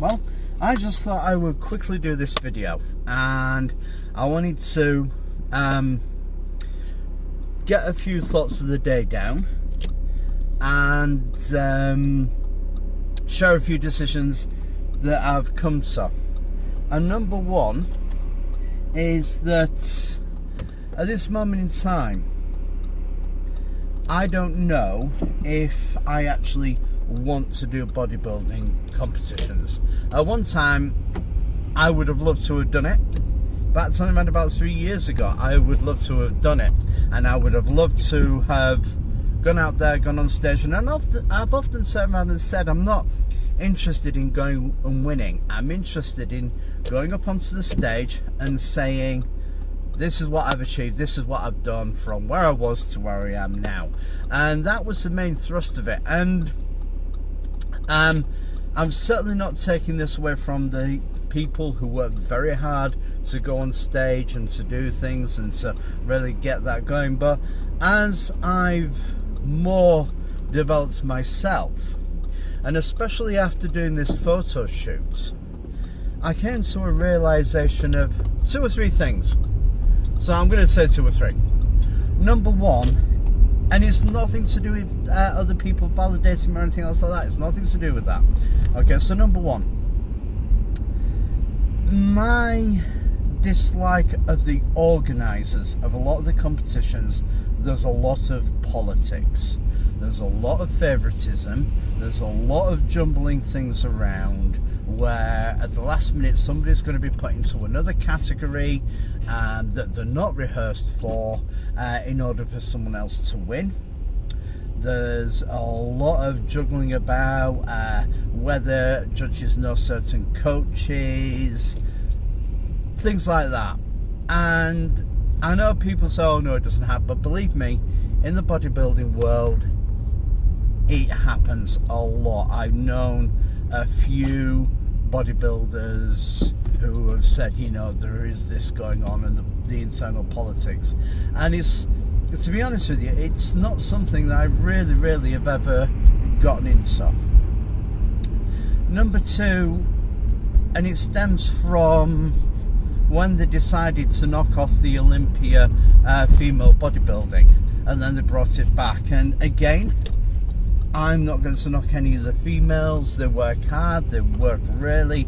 Well, I just thought I would quickly do this video, and I wanted to get a few thoughts of the day down and share a few decisions that I've come to. And number one is that at this moment in time, I don't know if I actually want to do bodybuilding competitions. At one time, I would have loved to have done it. Back to around about 3 years ago, I would love to have done it, and I would have loved to have gone out there, gone on stage. And I've often sat around and said, I'm not interested in going and winning. I'm interested in going up onto the stage and saying, this is what I've achieved, this is what I've done from where I was to where I am now. And that was the main thrust of it. And I'm certainly not taking this away from the people who work very hard to go on stage and to do things and to really get that going. But as I've more developed myself, and especially after doing this photo shoot, I came to a realization of 2 or 3 things. So I'm going to say 2 or 3. Number one, and it's nothing to do with other people validating me or anything else like that. It's nothing to do with that. Okay, so number one, my dislike of the organisers of a lot of the competitions, there's a lot of politics. There's a lot of favouritism. There's a lot of jumbling things around, where at the last minute somebody's going to be put into another category that they're not rehearsed for in order for someone else to win. There's a lot of juggling about whether judges know certain coaches, things like that. And I know people say, oh no, it doesn't happen, but believe me, in the bodybuilding world, it happens a lot. I've known a few bodybuilders who have said, you know, there is this going on in the internal politics, and it's, to be honest with you, it's not something that I really have ever gotten into. Number 2, and it stems from when they decided to knock off the Olympia female bodybuilding, and then they brought it back. And again, I'm not going to knock any of the females. They work hard, they work really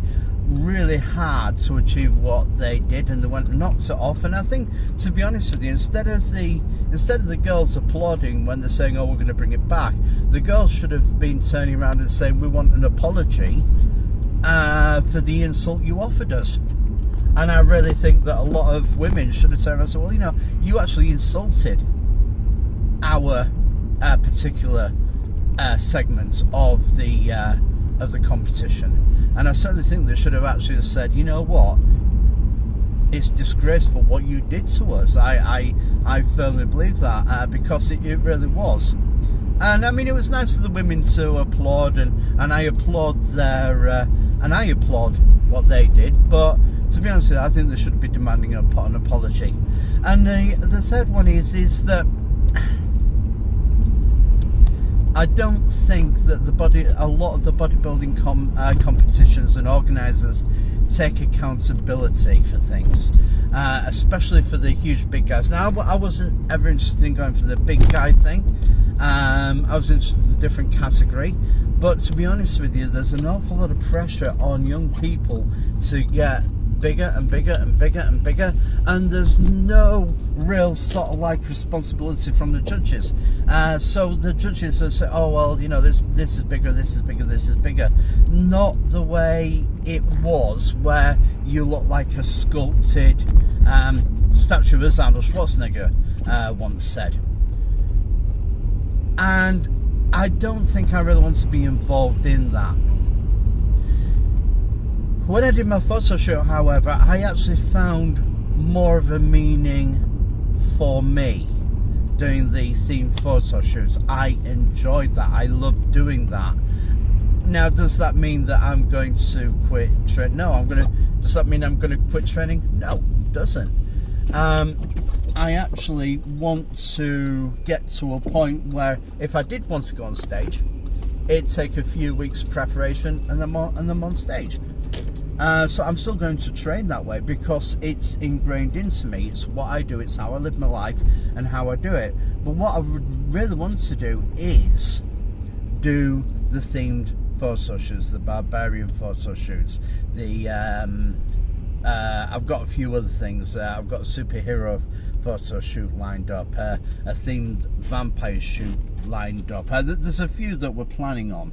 hard to achieve what they did, and they went and knocked it off. And I think, to be honest with you, instead of the girls applauding when they're saying, oh, we're going to bring it back, the girls should have been turning around and saying, we want an apology for the insult you offered us. And I really think that a lot of women should have turned around and said, well, you know, you actually insulted our particular segments of the competition. And I certainly think they should have actually said, you know what, it's disgraceful what you did to us. I firmly believe that, because it really was. And I mean, it was nice of the women to applaud, and I applaud their and I applaud what they did. But to be honest with you, I think they should be demanding an apology. And the third one is that I don't think that a lot of the bodybuilding competitions and organisers take accountability for things, especially for the huge big guys. Now, I wasn't ever interested in going for the big guy thing. I was interested in a different category. But to be honest with you, there's an awful lot of pressure on young people to get bigger and bigger and bigger and bigger, and there's no real sort of like responsibility from the judges. So the judges will say, oh well, you know, this is bigger, this is bigger, this is bigger. Not the way it was, where you look like a sculpted statue, as Arnold Schwarzenegger once said. And I don't think I really want to be involved in that. When I did my photo shoot, however, I actually found more of a meaning for me doing the themed photo shoots. I enjoyed that. I loved doing that. Now, does that mean that I'm going to quit training? No, does that mean I'm going to quit training? No, it doesn't. I actually want to get to a point where if I did want to go on stage, it'd take a few weeks preparation, and I'm on stage. So I'm still going to train that way because it's ingrained into me. It's what I do, it's how I live my life and how I do it. But what I would really want to do is do the themed photo shoots, the barbarian photo shoots, the I've got a few other things. I've got a superhero photo shoot lined up, a themed vampire shoot lined up. There's a few that we're planning on.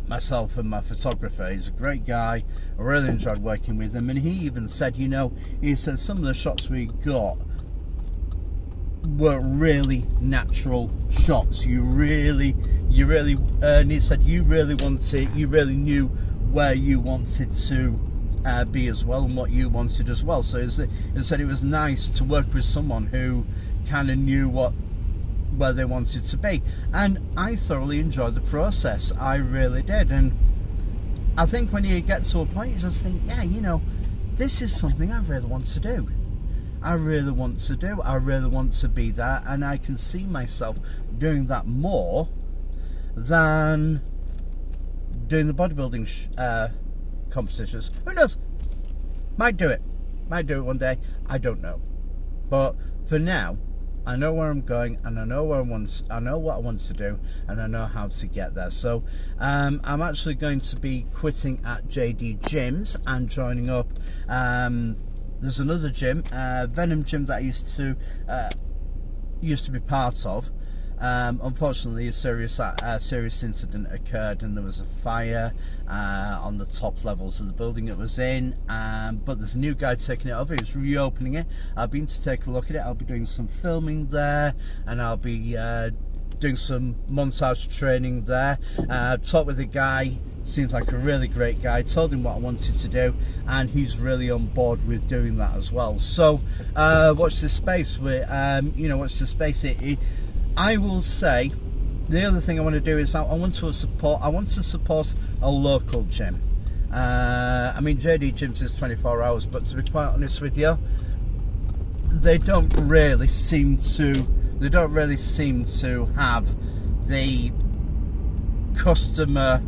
Myself and my photographer, he's a great guy. I really enjoyed working with him, and he even said, you know, he said some of the shots we got were really natural shots. You really, and he said you really knew where you wanted to be as well, and what you wanted as well. So he said it was nice to work with someone who kind of knew where they wanted to be, and I thoroughly enjoyed the process. I really did. And I think when you get to a point, you just think, yeah, you know, this is something I really want to do. I really want to be there, and I can see myself doing that more than doing the bodybuilding competitions. Who knows? Might do it one day. I don't know. But for now, I know where I'm going, and I know what I want to do, and I know how to get there. So I'm actually going to be quitting at JD Gyms and joining up. There's another gym, Venom Gym, that I used to be part of. Unfortunately, a serious incident occurred, and there was a fire on the top levels of the building it was in. But there's a new guy taking it over. He's reopening it. I've been to take a look at it. I'll be doing some filming there, and I'll be doing some montage training there. Talked with the guy. Seems like a really great guy. Told him what I wanted to do, and he's really on board with doing that as well. So watch this space. Watch this space. I will say, the other thing I want to do is I want to support a local gym. I mean, JD Gyms is 24 hours, but to be quite honest with you, they don't really seem to have the customer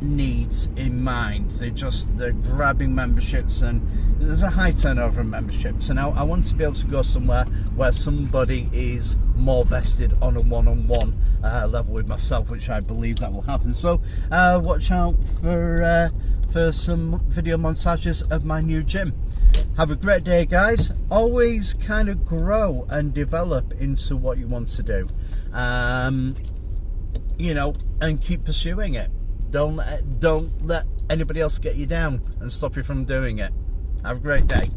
needs in mind. They're grabbing memberships, and there's a high turnover of memberships, and I want to be able to go somewhere where somebody is more vested on a one-on-one level with myself, which I believe that will happen. So watch out for some video montages of my new gym. Have a great day, guys. Always kind of grow and develop into what you want to do, and keep pursuing it. Don't let anybody else get you down and stop you from doing it. Have a great day.